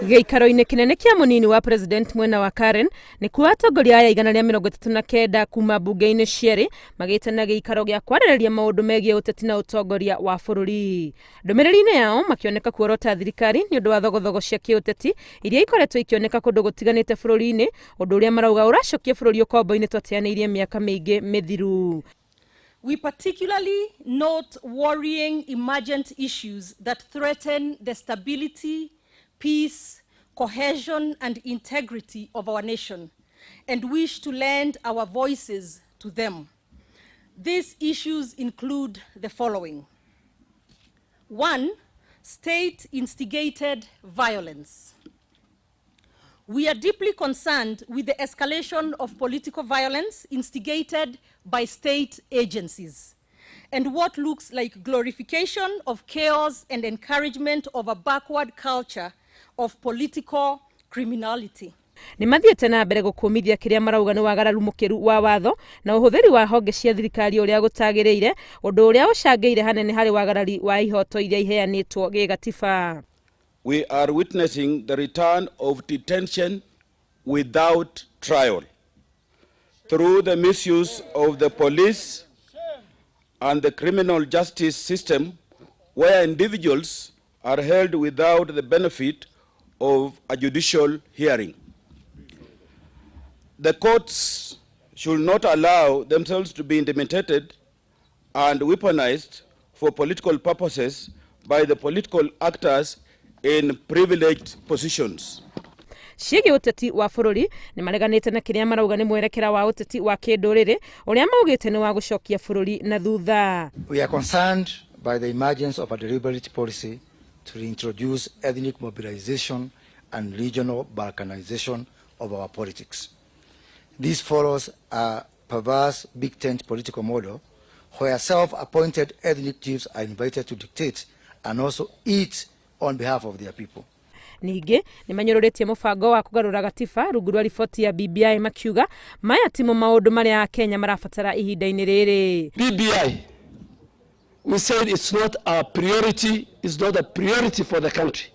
Gĩikaro-inĩ kinene kia munini wa president mwena wa Karen ni kuwa atongoria aya 139 kuma bunge-inĩ cierĩ magĩte na gĩikaro gĩa kwarĩrĩria maũndũ megiĩ ũteti na ũtongoria wa bũrũri. Ndũmĩrĩri-inĩ yao makĩoneka kũorota thirikari nĩ ũndũ wa thogothogo cia kĩũteti iria ikoretwo ikĩoneka kũndũ gũtiganĩte bũrũri-inĩ, ũndũ ũrĩa marauga ũracokia bũrũri ũkombo-inĩ twateanĩirie mĩaka mĩingĩ mĩthiru. We particularly note worrying emergent issues that threaten the stability, peace, cohesion and integrity of our nation and wish to lend our voices to them. These issues include the following. 1. State-instigated violence. We are deeply concerned with the escalation of political violence instigated by state agencies and what looks like glorification of chaos and encouragement of a backward culture of political criminality. Ni mathiĩte na mbere gũkũmithia kĩrĩa marauga nĩ wagararu mũkĩru wa watho na ũhũthĩri wa honge cia thirikari ũrĩa gũtagĩrĩire, ũndũ ũrĩa ũcangĩire hanene harĩ wagarari wa ihoto iria iheanĩtwo gĩgatiba. We are witnessing the return of detention without trial through the misuse of the police and the criminal justice system, where individuals are held without the benefit of a judicial hearing. The courts should not allow themselves to be intimidated and weaponized for political purposes by the political actors in privileged positions. Ciĩgiĩ ũteti wa bũrũri nĩ mareganĩte na kĩrĩa marauga nĩ mwerekera wa ũteti wa kĩndũrĩrĩ ũrĩa maugĩte nĩ wa gũcokia bũrũri na thutha. We are concerned by the emergence of a deliberate policy to reintroduce ethnic mobilization and regional balkanization of our politics. This follows a perverse big tent political model where self-appointed ethnic chiefs are invited to dictate and also eat on behalf of their people. Ningĩ nĩ manyũrũrĩtie mũbango wa kũgarũra gatiba rungu rwa riboti ya BBI makiuga maya timo maũndũ marĩa Kenya marabatara ihinda-inĩ rĩrĩ. BBI, we said it's not a priority, it's not a priority for the country.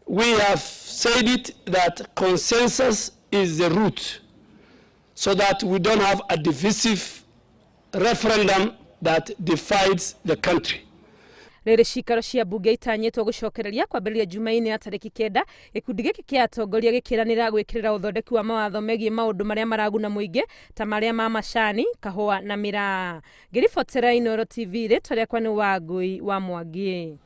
We have said it that consensus is the route so that we don't have a divisive referendum that divides the country. Rĩrĩ cikaro cia bunge itanyĩtwo gũcokereria kwambĩrĩria Jumaine ya tarĩki 9, gĩkundi gĩkĩ kĩa atongoria gĩkĩranĩra gwĩkĩrĩra ũthondeki wa mawatho megiĩ maũndũ marĩa maraguna mũingĩ ta marĩa ma macani, kahũa na mĩraa. Ngĩribotera Inooro TV, rĩtwa rĩakwa nĩ Wangũi wa Mwangi.